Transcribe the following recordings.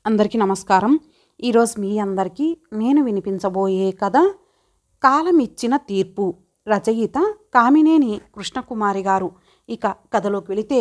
అందరికీ నమస్కారం. ఈరోజు మీ అందరికీ నేను వినిపించబోయే కథ కాలం ఇచ్చిన తీర్పు. రచయిత కామినేని కృష్ణకుమారి గారు. ఇక కథలోకి వెళితే,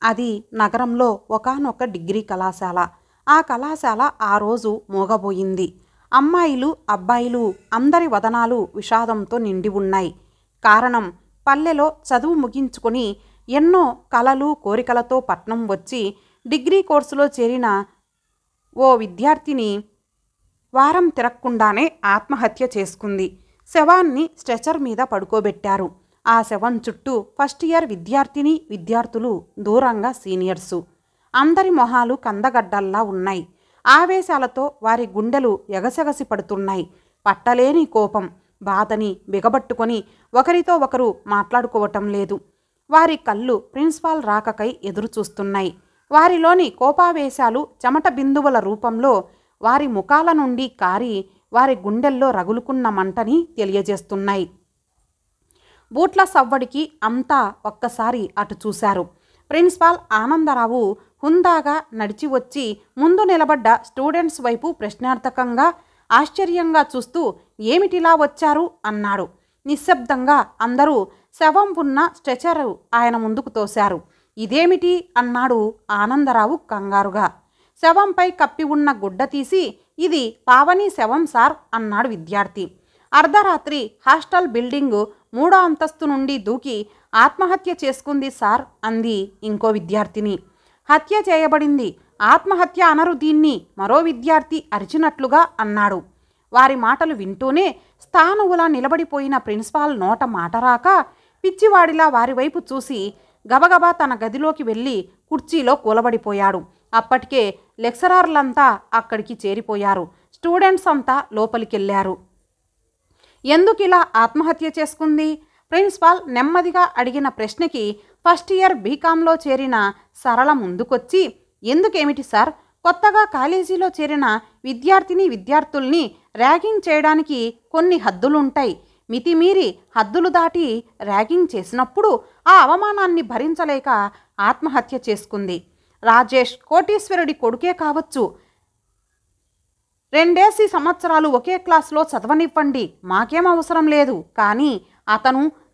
అది నగరంలో ఒకానొక డిగ్రీ కళాశాల. ఆ కళాశాల ఆ రోజు మోగబోయింది. అమ్మాయిలు అబ్బాయిలు అందరి వదనాలు విషాదంతో నిండి ఉన్నాయి. కారణం, పల్లెలో చదువు ముగించుకొని ఎన్నో కలలు కోరికలతో పట్నం వచ్చి డిగ్రీ కోర్సులో చేరిన ఓ విద్యార్థిని వారం తిరగకుండానే ఆత్మహత్య చేసుకుంది. శవాన్ని స్ట్రెచర్ మీద పడుకోబెట్టారు. ఆ శవం చుట్టూ ఫస్ట్ ఇయర్ విద్యార్థిని విద్యార్థులు, దూరంగా సీనియర్సు. అందరి మొహాలు కందగడ్డల్లా ఉన్నాయి. ఆవేశాలతో వారి గుండెలు ఎగసెగసి పడుతున్నాయి. పట్టలేని కోపం, బాధని బిగబట్టుకొని ఒకరితో ఒకరు మాట్లాడుకోవటం లేదు. వారి కళ్ళు ప్రిన్సిపాల్ రాకకై ఎదురుచూస్తున్నాయి. వారిలోని కోపావేశాలు చెమట బిందువుల రూపంలో వారి ముఖాల నుండి కారి వారి గుండెల్లో రగులుకున్న మంటని తెలియజేస్తున్నాయి. బూట్ల సవ్వడికి అంతా ఒక్కసారి అటు చూశారు. ప్రిన్సిపాల్ ఆనందరావు హుందాగా నడిచి వచ్చి ముందు నిలబడ్డ స్టూడెంట్స్ వైపు ప్రశ్నార్థకంగా ఆశ్చర్యంగా చూస్తూ, ఏమిటిలా వచ్చారు అన్నాడు. నిశ్శబ్దంగా అందరూ శవం ఉన్న స్ట్రెచరు ఆయన ముందుకు తోశారు. ఇదేమిటి అన్నాడు ఆనందరావు కంగారుగా. శవంపై కప్పి ఉన్న గుడ్డ తీసి, ఇది పావని శవం సార్ అన్నాడు విద్యార్థి. అర్ధరాత్రి హాస్టల్ బిల్డింగు 3వ అంతస్తు నుండి దూకి ఆత్మహత్య చేసుకుంది సార్ అంది ఇంకో విద్యార్థిని. హత్య చేయబడింది, ఆత్మహత్య అనరు దీన్ని, మరో విద్యార్థి అరిచినట్లుగా అన్నాడు. వారి మాటలు వింటూనే స్థానువులా నిలబడిపోయిన ప్రిన్సిపాల్ నోట మాట రాక పిచ్చివాడిలా వారి వైపు చూసి గబగబా తన గదిలోకి వెళ్ళి కుర్చీలో కూలబడిపోయాడు. అప్పటికే లెక్చరర్లంతా అక్కడికి చేరిపోయారు. స్టూడెంట్స్ అంతా లోపలికెళ్ళారు. ఎందుకిలా ఆత్మహత్య చేసుకుంది? ప్రిన్సిపాల్ నెమ్మదిగా అడిగిన ప్రశ్నకి ఫస్ట్ ఇయర్ బీకాంలో చేరిన సరళ ముందుకొచ్చి, ఎందుకేమిటి సార్, కొత్తగా కాలేజీలో చేరిన విద్యార్థిని విద్యార్థుల్ని ర్యాగింగ్ చేయడానికి కొన్ని హద్దులుంటాయి. మితిమీరి హద్దులు దాటి ర్యాగింగ్ చేసినప్పుడు ఆ అవమానాన్ని భరించలేక ఆత్మహత్య చేసుకుంది. రాజేష్ కోటీశ్వరుడి కొడుకే కావచ్చు. 2 సంవత్సరాలు ఒకే క్లాసులో చదవనివ్వండి, మాకేం అవసరం లేదు. కానీ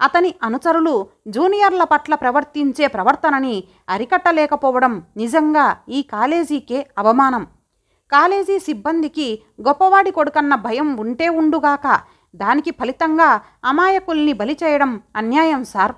అతని అనుచరులు జూనియర్ల పట్ల ప్రవర్తించే ప్రవర్తనని అరికట్టలేకపోవడం నిజంగా ఈ కాలేజీకే అవమానం. కాలేజీ సిబ్బందికి గొప్పవాడి కొడుకన్న భయం ఉంటే ఉండుగాక, దానికి ఫలితంగా అమాయకుల్ని బలి చేయడం అన్యాయం సార్.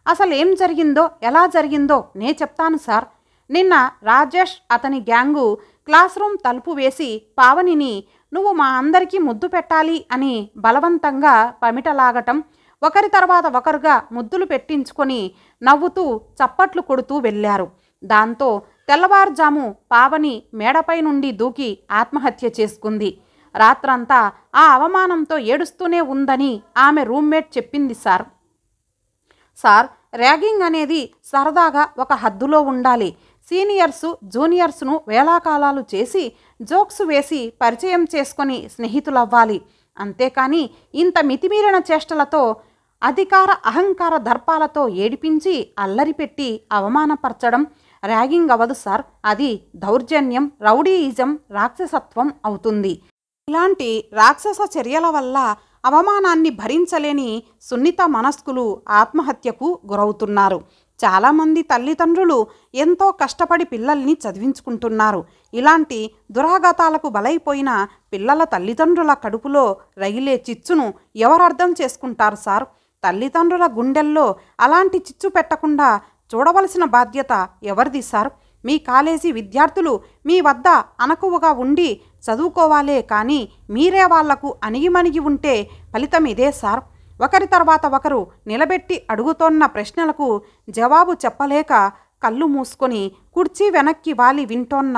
అసలేం జరిగిందో ఎలా జరిగిందో నే చెప్తాను సార్. నిన్న రాజేష్ అతని గ్యాంగు క్లాస్ రూమ్ తలుపు వేసి పావనిని నువ్వు మా అందరికీ ముద్దు పెట్టాలి అని బలవంతంగా పమిటలాగటం, ఒకరి తర్వాత ఒకరుగా ముద్దులు పెట్టించుకొని నవ్వుతూ చప్పట్లు కొడుతూ వెళ్ళారు. దాంతో తెల్లవారుజాము పావని మేడపై నుండి దూకి ఆత్మహత్య చేసుకుంది. రాత్రంతా ఆ అవమానంతో ఏడుస్తూనే ఉందని ఆమె రూమ్మేట్ చెప్పింది సార్. ర్యాగింగ్ అనేది సరదాగా ఒక హద్దులో ఉండాలి. సీనియర్సు జూనియర్స్ను వేలాకాలాలు చేసి జోక్స్ వేసి పరిచయం చేసుకొని స్నేహితులవ్వాలి. అంతేకాని ఇంత మితిమీరిన చేష్టలతో, అధికార అహంకార దర్పాలతో ఏడిపించి అల్లరిపెట్టి అవమానపరచడం ర్యాగింగ్ అవ్వదు సార్. అది దౌర్జన్యం, రౌడీయిజం, రాక్షసత్వం అవుతుంది. ఇలాంటి రాక్షస చర్యల వల్ల అవమానాన్ని భరించలేని సున్నిత మనస్కులు ఆత్మహత్యకు గురవుతున్నారు. చాలామంది తల్లిదండ్రులు ఎంతో కష్టపడి పిల్లల్ని చదివించుకుంటున్నారు. ఇలాంటి దురాఘాతాలకు బలైపోయిన పిల్లల తల్లిదండ్రుల కడుపులో రగిలే చిచ్చును ఎవరర్థం చేసుకుంటారు సార్? తల్లిదండ్రుల గుండెల్లో అలాంటి చిచ్చు పెట్టకుండా చూడవలసిన బాధ్యత ఎవరిది సార్? మీ కాలేజీ విద్యార్థులు మీ వద్ద అనకువగా ఉండి చదువుకోవాలే కానీ మీరే వాళ్లకు అణిగిమణిగి ఉంటే ఫలితం ఇదే సార్. ఒకరి తర్వాత ఒకరు నిలబెట్టి అడుగుతోన్న ప్రశ్నలకు జవాబు చెప్పలేక కళ్ళు మూసుకొని కుర్చీ వెనక్కి వాలి వింటోన్న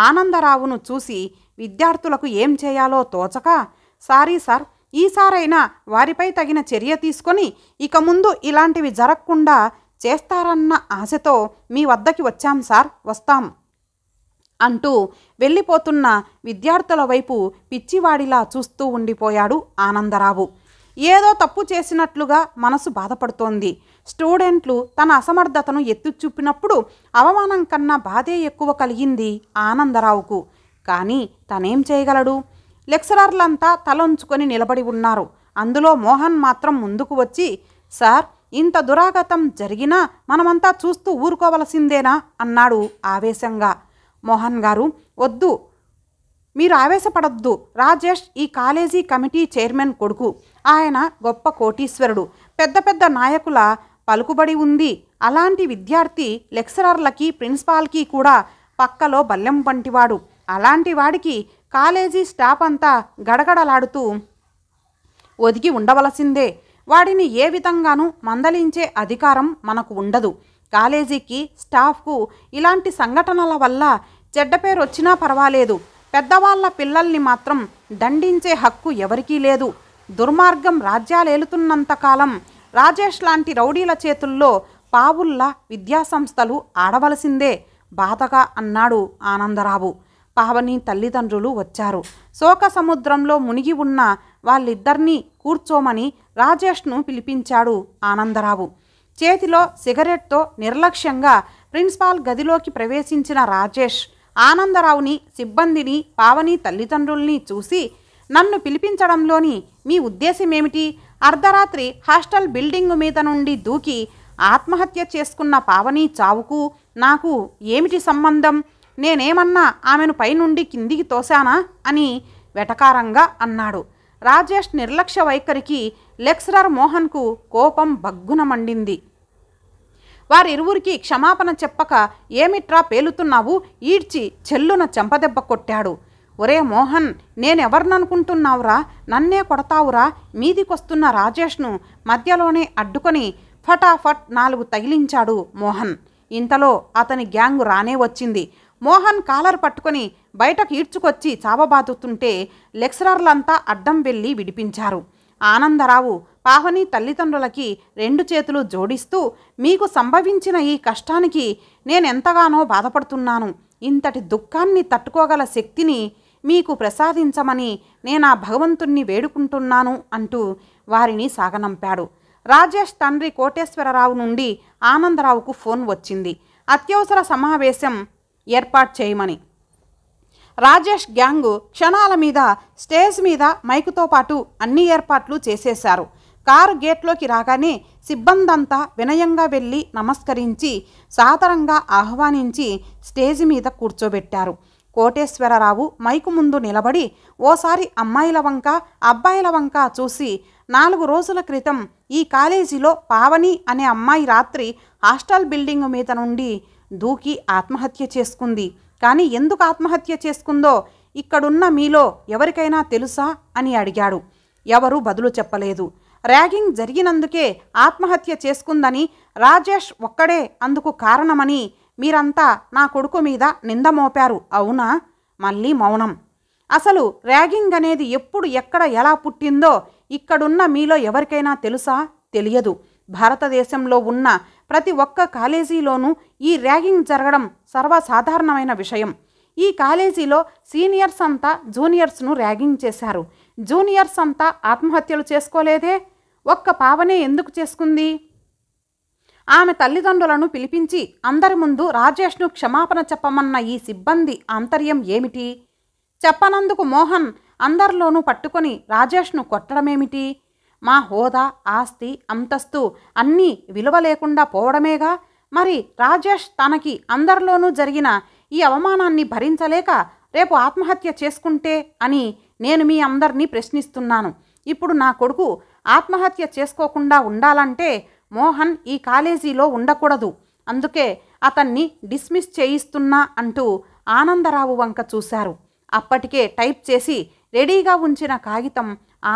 ఆనందరావును చూసి విద్యార్థులకు ఏం చేయాలో తోచక, సారీ సార్, ఈసారైనా వారిపై తగిన చర్య తీసుకొని ఇక ముందు ఇలాంటివి జరగకుండా చేస్తారన్న ఆశతో మీ వద్దకి వచ్చాం సార్, వస్తాం అంటూ వెళ్ళిపోతున్న విద్యార్థుల వైపు పిచ్చివాడిలా చూస్తూ ఉండిపోయాడు ఆనందరావు. ఏదో తప్పు చేసినట్లుగా మనసు బాధపడుతోంది. స్టూడెంట్లు తన అసమర్థతను ఎత్తి చూపినప్పుడు అవమానం కన్నా బాధే ఎక్కువ కలిగింది ఆనందరావుకు. కానీ తనేం చేయగలడు? లెక్చరర్లంతా తలొంచుకొని నిలబడి ఉన్నారు. అందులో మోహన్ మాత్రం ముందుకు వచ్చి, సార్, ఇంత దురాగతం జరిగినా మనమంతా చూస్తూ ఊరుకోవలసిందేనా అన్నాడు ఆవేశంగా. మోహన్ గారు, వద్దు, మీరు ఆవేశపడొద్దు. రాజేష్ ఈ కాలేజీ కమిటీ చైర్మన్ కొడుకు. ఆయన గొప్ప కోటీశ్వరుడు, పెద్ద పెద్ద నాయకుల పలుకుబడి ఉంది. అలాంటి విద్యార్థి లెక్చరర్లకి ప్రిన్సిపాల్కి కూడా పక్కలో బల్లెం వంటివాడు. అలాంటి వాడికి కాలేజీ స్టాఫ్ అంతా గడగడలాడుతూ ఒదిగి ఉండవలసిందే. వాడిని ఏ విధంగానూ మందలించే అధికారం మనకు ఉండదు. కాలేజీకి స్టాఫ్కు ఇలాంటి సంఘటనల వల్ల చెడ్డ పేరు వచ్చినా పర్వాలేదు, పెద్దవాళ్ళ పిల్లల్ని మాత్రం దండించే హక్కు ఎవరికీ లేదు. దుర్మార్గం రాజ్యాలేలుతున్నంతకాలం రాజేష్ లాంటి రౌడీల చేతుల్లో పావుల్లా విద్యాసంస్థలు ఆడవలసిందే బాధగా అన్నాడు ఆనందరావు. పావని తల్లిదండ్రులు వచ్చారు. శోక సముద్రంలో మునిగి ఉన్న వాళ్ళిద్దరినీ కూర్చోమని రాజేష్ను పిలిపించాడు ఆనందరావు. చేతిలో సిగరెట్తో నిర్లక్ష్యంగా ప్రిన్సిపాల్ గదిలోకి ప్రవేశించిన రాజేష్ ఆనందరావుని, సిబ్బందిని, పావని తల్లిదండ్రుల్ని చూసి, నన్ను పిలిపించడంలోని మీ ఉద్దేశమేమిటి? అర్ధరాత్రి హాస్టల్ బిల్డింగు మీద నుండి దూకి ఆత్మహత్య చేసుకున్న పావని చావుకు నాకు ఏమిటి సంబంధం? నేనేమన్నా ఆమెను పైనుండి కిందికి తోశానా అని వెటకారంగా అన్నాడు. రాజేష్ నిర్లక్ష్య వైఖరికి లెక్చరర్ మోహన్కు కోపం బగ్గున మండింది. వారిరువురికి క్షమాపణ చెప్పక, ఏమిట్రా పేలుతున్నావు, ఈడ్చి చెల్లున చెంపదెబ్బ కొట్టాడు. ఒరే మోహన్, నేనెవర్ననుకుంటున్నావురా, నన్నే కొడతావురా? మీదికొస్తున్న రాజేష్ను మధ్యలోనే అడ్డుకొని ఫటాఫట్ 4 తగిలించాడు మోహన్. ఇంతలో అతని గ్యాంగు రానే వచ్చింది. మోహన్ కాలర్ పట్టుకొని బయటకు ఈడ్చుకొచ్చి చావబాదుతుంటే లెక్చరర్లంతా అడ్డం వెళ్ళి విడిపించారు. ఆనందరావు పావని తల్లిదండ్రులకి 2 చేతులు జోడిస్తూ, మీకు సంభవించిన ఈ కష్టానికి నేనెంతగానో బాధపడుతున్నాను. ఇంతటి దుఃఖాన్ని తట్టుకోగల శక్తిని మీకు ప్రసాదించమని నేనా భగవంతుణ్ణి వేడుకుంటున్నాను అంటూ వారిని సాగనంపాడు. రాజేష్ తండ్రి కోటేశ్వరరావు నుండి ఆనందరావుకు ఫోన్ వచ్చింది. అత్యవసర సమావేశం ఏర్పాటు చేయమని. రాజేష్ గ్యాంగు క్షణాల మీద స్టేజ్ మీద మైకుతో పాటు అన్ని ఏర్పాట్లు చేసేశారు. కారు గేట్లోకి రాగానే సిబ్బందంతా వినయంగా వెళ్ళి నమస్కరించి సాదరంగా ఆహ్వానించి స్టేజి మీద కూర్చోబెట్టారు. కోటేశ్వరరావు మైకు ముందు నిలబడి ఓసారి అమ్మాయిల వంక, అబ్బాయిల వంక చూసి, 4 రోజుల క్రితం ఈ కాలేజీలో పావని అనే అమ్మాయి రాత్రి హాస్టల్ బిల్డింగు మీద నుండి దూకి ఆత్మహత్య చేసుకుంది. కానీ ఎందుకు ఆత్మహత్య చేసుకుందో ఇక్కడున్న మీలో ఎవరికైనా తెలుసా అని అడిగాడు. ఎవరూ బదులు చెప్పలేదు. ర్యాగింగ్ జరిగినందుకే ఆత్మహత్య చేసుకుందని, రాజేష్ ఒక్కడే అందుకు కారణమని మీరంతా నా కొడుకు మీద నింద మోపారు, అవునా? మళ్ళీ మౌనం. అసలు ర్యాగింగ్ అనేది ఎప్పుడు, ఎక్కడ, ఎలా పుట్టిందో ఇక్కడున్న మీలో ఎవరికైనా తెలుసా? తెలియదు. భారతదేశంలో ఉన్న ప్రతి ఒక్క కాలేజీలోనూ ఈ ర్యాగింగ్ జరగడం సర్వసాధారణమైన విషయం. ఈ కాలేజీలో సీనియర్స్ అంతా జూనియర్స్ను ర్యాగింగ్ చేశారు. జూనియర్స్ అంతా ఆత్మహత్యలు చేసుకోలేదే, ఒక్క పావనే ఎందుకు చేసుకుంది? ఆమె తల్లిదండ్రులను పిలిపించి అందరి ముందు రాజేష్ను క్షమాపణ చెప్పమన్న ఈ సిబ్బంది ఆంతర్యం ఏమిటి? చెప్పనందుకు మోహన్ అందరిలోనూ పట్టుకొని రాజేష్ను కొట్టడమేమిటి? మా హోదా, ఆస్తి, అంతస్తు అన్నీ విలువ లేకుండా పోవడమేగా. మరి రాజేష్ తనకి అందరిలోనూ జరిగిన ఈ అవమానాన్ని భరించలేక రేపు ఆత్మహత్య చేసుకుంటే అని నేను మీ అందరినీ ప్రశ్నిస్తున్నాను. ఇప్పుడు నా కొడుకు ఆత్మహత్య చేసుకోకుండా ఉండాలంటే మోహన్ ఈ కాలేజీలో ఉండకూడదు. అందుకే అతన్ని డిస్మిస్ చేయిస్తున్నా అంటూ ఆనందరావు వంక చూశారు. అప్పటికే టైప్ చేసి రెడీగా ఉంచిన కాగితం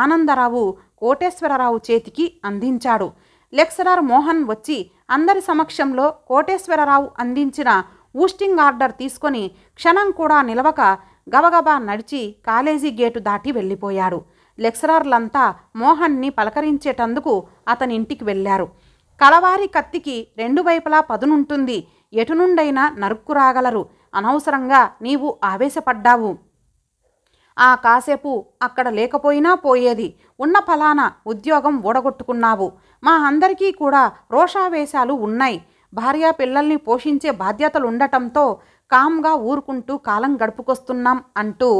ఆనందరావు కోటేశ్వరరావు చేతికి అందించాడు. లెక్చరర్ మోహన్ వచ్చి అందరి సమక్షంలో కోటేశ్వరరావు అందించిన ఊస్టింగ్ ఆర్డర్ తీసుకొని క్షణం కూడా నిలవక గబగబా నడిచి కాలేజీ గేటు దాటి వెళ్ళిపోయాడు. లెక్చరర్లంతా మోహన్ని పలకరించేటందుకు అతని ఇంటికి వెళ్ళారు. కలవారి కత్తికి 2 వైపులా పదునుంటుంది, ఎటు నుండైనా నరుక్కు రాగలరు. అనవసరంగా నీవు ఆవేశపడ్డావు. ఆ కాసేపు అక్కడ లేకపోయినా పోయేది. ఉన్న ఫలానా ఉద్యోగం ఊడగొట్టుకున్నావు. మా అందరికీ కూడా రోషావేశాలు ఉన్నాయి. భార్యా పిల్లల్ని పోషించే బాధ్యతలుండటంతో కామ్గా ఊరుకుంటూ కాలం గడుపుకొస్తున్నాం అంటూ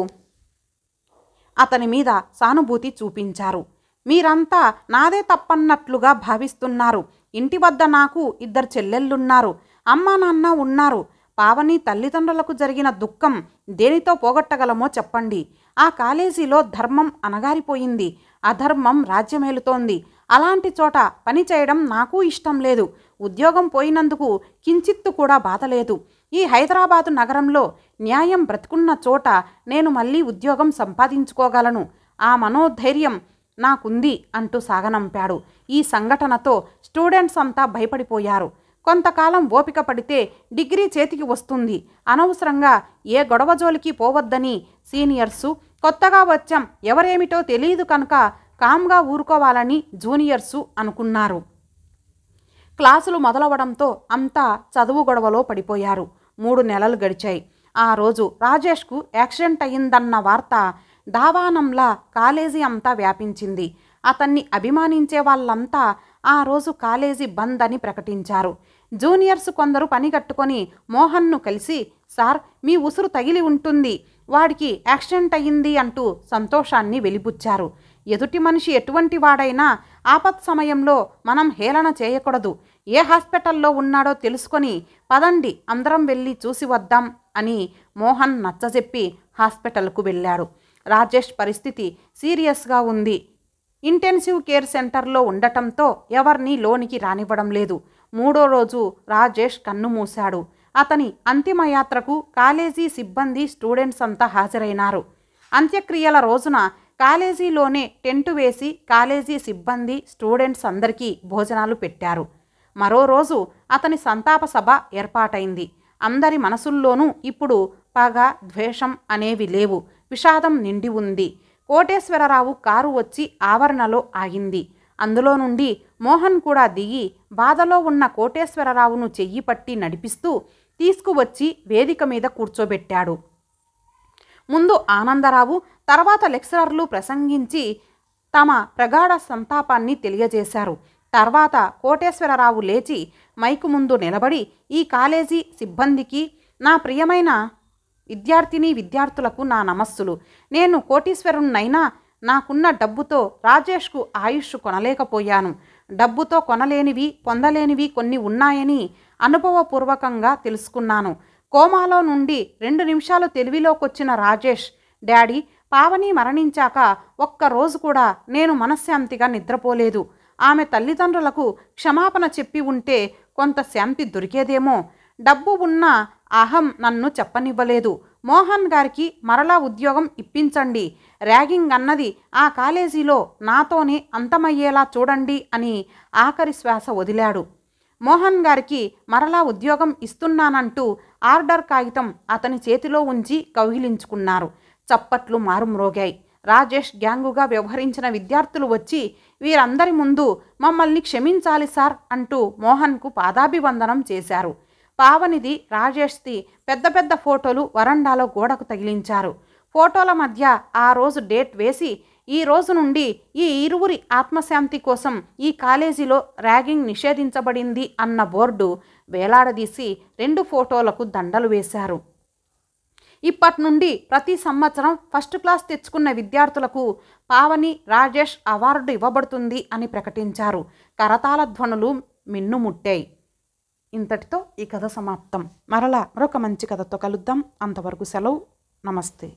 అతని మీద సానుభూతి చూపించారు. మీరంతా నాదే తప్పన్నట్లుగా భావిస్తున్నారు. ఇంటి వద్ద నాకు 2 చెల్లెళ్ళున్నారు. అమ్మా నాన్న ఉన్నారు. పావని తల్లిదండ్రులకు జరిగిన దుఃఖం దేనితో పోగొట్టగలమో చెప్పండి. ఆ కాలేజీలో ధర్మం అణగారిపోయింది. అధర్మం రాజ్యమేలుతోంది. అలాంటి చోట పని చేయడం నాకు ఇష్టం లేదు. ఉద్యోగం పోయినందుకు కించిత్తు కూడా బాధ లేదు. ఈ హైదరాబాదు నగరంలో న్యాయం బ్రతుకున్న చోట నేను మళ్ళీ ఉద్యోగం సంపాదించుకోగలను. ఆ మనోధైర్యం నాకుంది అంటూ సాగనంపాడు. ఈ సంఘటనతో స్టూడెంట్స్ అంతా భయపడిపోయారు. కొంతకాలం ఓపిక పడితే డిగ్రీ చేతికి వస్తుంది. అనవసరంగా ఏ గొడవ జోలికి పోవద్దని సీనియర్సు, కొత్తగా వచ్చాం ఎవరేమిటో తెలియదు కనుక కామ్గా ఊరుకోవాలని జూనియర్సు అనుకున్నారు. క్లాసులు మొదలవడంతో అంతా చదువు గొడవలో పడిపోయారు. 3 నెలలు గడిచాయి. ఆ రోజు రాజేష్కు యాక్సిడెంట్ అయిందన్న వార్త దావానంలా కాలేజీ అంతా వ్యాపించింది. అతన్ని అభిమానించే వాళ్ళంతా ఆ రోజు కాలేజీ బంద్ అని ప్రకటించారు. జూనియర్స్ కొందరు పని కట్టుకొని మోహన్ను కలిసి, సార్ మీ ఉసురు తగిలి ఉంటుంది, వాడికి యాక్సిడెంట్ అయ్యింది అంటూ సంతోషాన్ని వెలిబుచ్చారు. ఎదుటి మనిషి ఎటువంటి వాడైనా ఆపత్ సమయంలో మనం హేళన చేయకూడదు. ఏ హాస్పిటల్లో ఉన్నాడో తెలుసుకొని పదండి అందరం వెళ్ళి చూసి వద్దాం అని మోహన్ నచ్చజెప్పి హాస్పిటల్కు వెళ్ళాడు. రాజేష్ పరిస్థితి సీరియస్గా ఉంది. ఇంటెన్సివ్ కేర్ సెంటర్లో ఉండటంతో ఎవరినీ లోనికి రానివ్వడం లేదు. 3వ రోజు రాజేష్ కన్ను మూశాడు. అతని అంతిమయాత్రకు కాలేజీ సిబ్బంది, స్టూడెంట్స్ అంతా హాజరైనారు. అంత్యక్రియల రోజున కాలేజీలోనే టెంటు వేసి కాలేజీ సిబ్బంది, స్టూడెంట్స్ అందరికీ భోజనాలు పెట్టారు. మరో రోజు అతని సంతాప సభ ఏర్పాటైంది. అందరి మనసుల్లోనూ ఇప్పుడు పగ, ద్వేషం అనేవి లేవు. విషాదం నిండి ఉంది. కోటేశ్వరరావు కారు వచ్చి ఆవరణలో ఆగింది. అందులో నుండి మోహన్ కూడా దిగి బాధలో ఉన్న కోటేశ్వరరావును చెయ్యి పట్టి నడిపిస్తూ తీసుకువచ్చి వేదిక మీద కూర్చోబెట్టాడు. ముందు ఆనందరావు, తర్వాత లెక్చరర్లు ప్రసంగించి తమ ప్రగాఢ సంతాపాన్ని తెలియజేశారు. తర్వాత కోటేశ్వరరావు లేచి మైకు ముందు నిలబడి, ఈ కాలేజీ సిబ్బందికి, నా ప్రియమైన విద్యార్థిని విద్యార్థులకు నా నమస్సులు. నేను కోటీశ్వరుణ్ణైనా నాకున్న డబ్బుతో రాజేష్కు ఆయుష్ కొనలేకపోయాను. డబ్బుతో కొనలేనివి, పొందలేనివి కొన్ని ఉన్నాయని అనుభవపూర్వకంగా తెలుసుకున్నాను. కోమాలో నుండి 2 నిమిషాలు తెలివిలోకొచ్చిన రాజేష్, డాడీ పావని మరణించాక ఒక్కరోజు కూడా నేను మనశ్శాంతిగా నిద్రపోలేదు. ఆమె తల్లిదండ్రులకు క్షమాపణ చెప్పి ఉంటే కొంత శాంతి దొరికేదేమో. డబ్బు ఉన్న అహం నన్ను చెప్పనివ్వలేదు. మోహన్ గారికి మరలా ఉద్యోగం ఇప్పించండి. ర్యాగింగ్ అన్నది ఆ కాలేజీలో నాతోనే అంతమయ్యేలా చూడండి అని ఆఖరి శ్వాస వదిలాడు. మోహన్ గారికి మరలా ఉద్యోగం ఇస్తున్నానంటూ ఆర్డర్ కాగితం అతని చేతిలో ఉంచి కౌగిలించుకున్నారు. చప్పట్లు మారుమ్రోగాయి. రాజేష్ గ్యాంగుగా వ్యవహరించిన విద్యార్థులు వచ్చి, వీరందరి ముందు మమ్మల్ని క్షమించాలి సార్ అంటూ మోహన్కు పాదాభివందనం చేశారు. పావనిది, రాజేష్ది పెద్ద పెద్ద ఫోటోలు వరండాలో గోడకు తగిలించారు. ఫోటోల మధ్య ఆ రోజు డేట్ వేసి, ఈ రోజు నుండి ఈ ఇరువురి ఆత్మశాంతి కోసం ఈ కాలేజీలో ర్యాగింగ్ నిషేధించబడింది అన్న బోర్డు వేలాడదీసి 2 ఫోటోలకు దండలు వేశారు. ఇప్పటి నుండి ప్రతి సంవత్సరం ఫస్ట్ క్లాస్ తెచ్చుకున్న విద్యార్థులకు పావని, రాజేష్ అవార్డు ఇవ్వబడుతుంది అని ప్రకటించారు. కరతాళ ధ్వనులు మిన్నుముట్టాయి. ఇంతటితో ఈ కథ సమాప్తం. మరలా మరొక మంచి కథతో కలుద్దాం. అంతవరకు సెలవు. నమస్తే.